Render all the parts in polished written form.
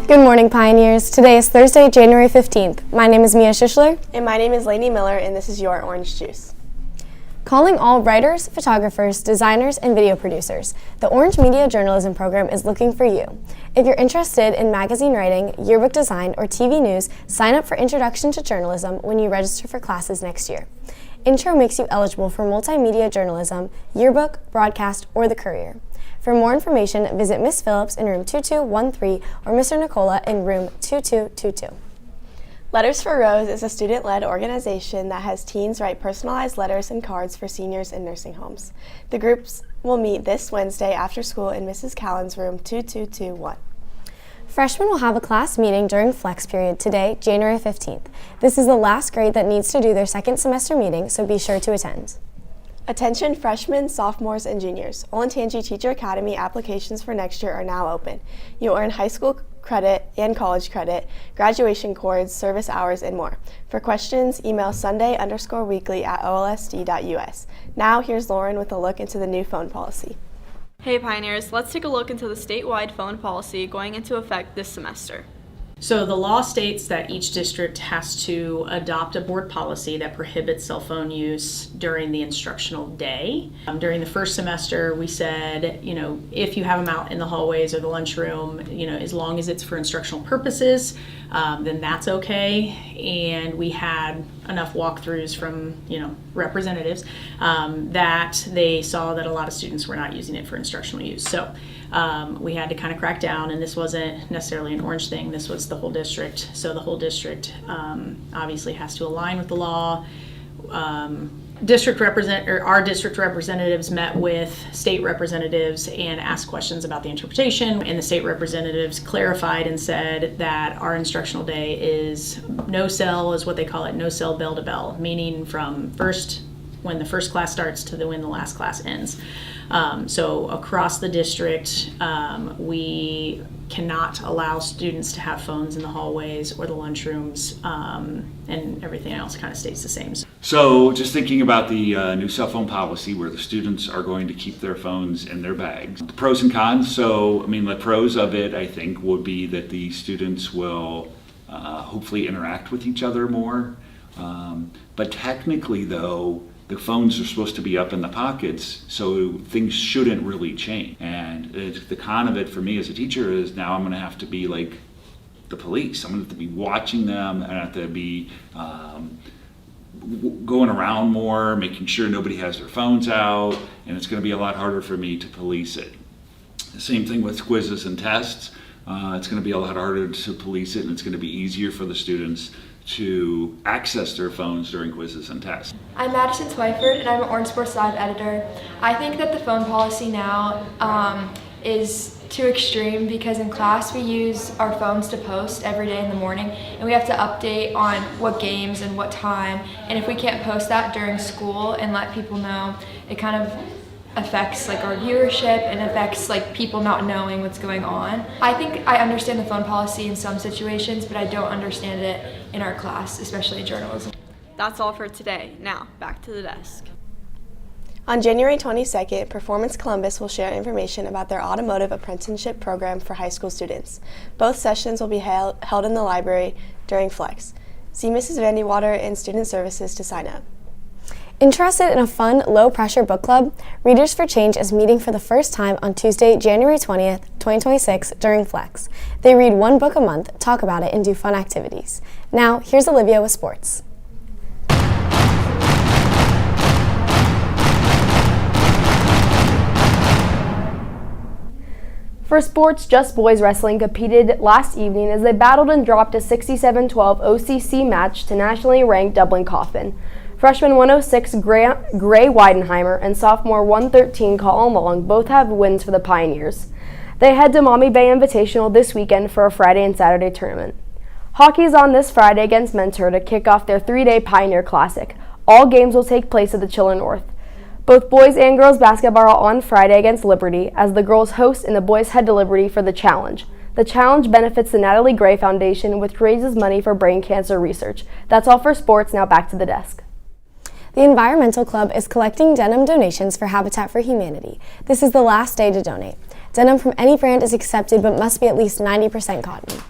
Good morning, Pioneers. Today is Thursday, January 15th. My name is Mia Schischler. And my name is Lainey Miller, and this is your Orange Juice. Calling all writers, photographers, designers, and video producers, the Orange Media Journalism program is looking for you. If you're interested in magazine writing, yearbook design, or TV news, sign up for Introduction to Journalism when you register for classes next year. Intro makes you eligible for multimedia journalism, yearbook, broadcast, or the Courier. For more information, visit Ms. Phillips in room 2213 or Mr. Nicola in room 2222. Letters for Rose is a student-led organization that has teens write personalized letters and cards for seniors in nursing homes. The groups will meet this Wednesday after school in Mrs. Callen's room 2221. Freshmen will have a class meeting during flex period today, January 15th. This is the last grade that needs to do their second semester meeting, so be sure to attend. Attention freshmen, sophomores, and juniors. Olentangy Teacher Academy applications for next year are now open. You'll earn high school credit and college credit, graduation cords, service hours, and more. For questions, email sunday_weekly@olsd.us. Now, here's Lauren with a look into the new phone policy. Hey Pioneers, let's take a look into the statewide phone policy going into effect this semester. So the law states that each district has to adopt a board policy that prohibits cell phone use during the instructional day. During the first semester, we said, if you have them out in the hallways or the lunchroom, as long as it's for instructional purposes, then that's okay. And we had enough walkthroughs from, representatives that they saw that a lot of students were not using it for instructional use. So we had to kind of crack down, and this wasn't necessarily an Orange thing. This was the whole district. So the whole district obviously has to align with the law. Our district representatives met with state representatives and asked questions about the interpretation, and the state representatives clarified and said that our instructional day is no cell, is what they call it, no cell bell to bell, meaning from when the first class starts to when the last class ends. So across the district, we cannot allow students to have phones in the hallways or the lunchrooms, and everything else kind of stays the same. So just thinking about the new cell phone policy where the students are going to keep their phones in their bags. The pros and cons, the pros of it, I think, would be that the students will hopefully interact with each other more. But technically, though, the phones are supposed to be up in the pockets, so things shouldn't really change. And the con of it for me as a teacher is now I'm going to have to be like the police. I'm going to have to be watching them, and I have to be going around more, making sure nobody has their phones out, and it's going to be a lot harder for me to police it. The same thing with quizzes and tests. It's going to be a lot harder to police it, and it's going to be easier for the students to access their phones during quizzes and tests. I'm Madison Twyford, and I'm an Orange Sports Live editor. I think that the phone policy now is too extreme because in class we use our phones to post every day in the morning, and we have to update on what games and what time, and if we can't post that during school and let people know, it kind of affects our viewership and affects people not knowing what's going on. I think I understand the phone policy in some situations, but I don't understand it in our class, especially journalism. That's all for today. Now, back to the desk. On January 22nd, Performance Columbus will share information about their automotive apprenticeship program for high school students. Both sessions will be held in the library during Flex. See Mrs. Vandewater in Student Services to sign up. Interested in a fun, low-pressure book club? Readers for Change is meeting for the first time on Tuesday, January 20th, 2026 during Flex. They read one book a month, talk about it, and do fun activities. Now, here's Olivia with sports. For sports, Just Boys Wrestling competed last evening as they battled and dropped a 67-12 OCC match to nationally ranked Dublin Coffin. Freshman 106 Gray Weidenheimer and sophomore 113 Colin Long both have wins for the Pioneers. They head to Maumee Bay Invitational this weekend for a Friday and Saturday tournament. Hockey is on this Friday against Mentor to kick off their 3-day Pioneer Classic. All games will take place at the Chiller North. Both boys and girls basketball are on Friday against Liberty as the girls host and the boys head to Liberty for the Challenge. The challenge benefits the Natalie Gray Foundation, which raises money for brain cancer research. That's all for sports. Now back to the desk. The Environmental Club is collecting denim donations for Habitat for Humanity. This is the last day to donate. Denim from any brand is accepted but must be at least 90% cotton.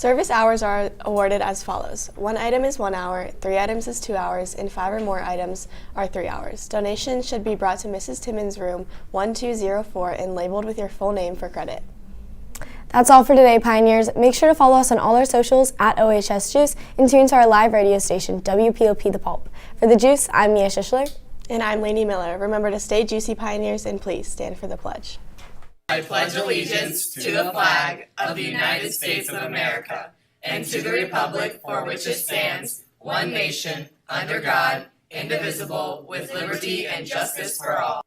Service hours are awarded as follows. 1 item is 1 hour, 3 items is 2 hours, and 5 or more items are 3 hours. Donations should be brought to Mrs. Timmons' room 1204 and labeled with your full name for credit. That's all for today, Pioneers. Make sure to follow us on all our socials at OHS Juice and tune to our live radio station, WPOP The Pulp. For The Juice, I'm Mia Schischler. And I'm Lainey Miller. Remember to stay juicy, Pioneers, and please stand for the pledge. I pledge allegiance to the flag of the United States of America and to the republic for which it stands, one nation, under God, indivisible, with liberty and justice for all.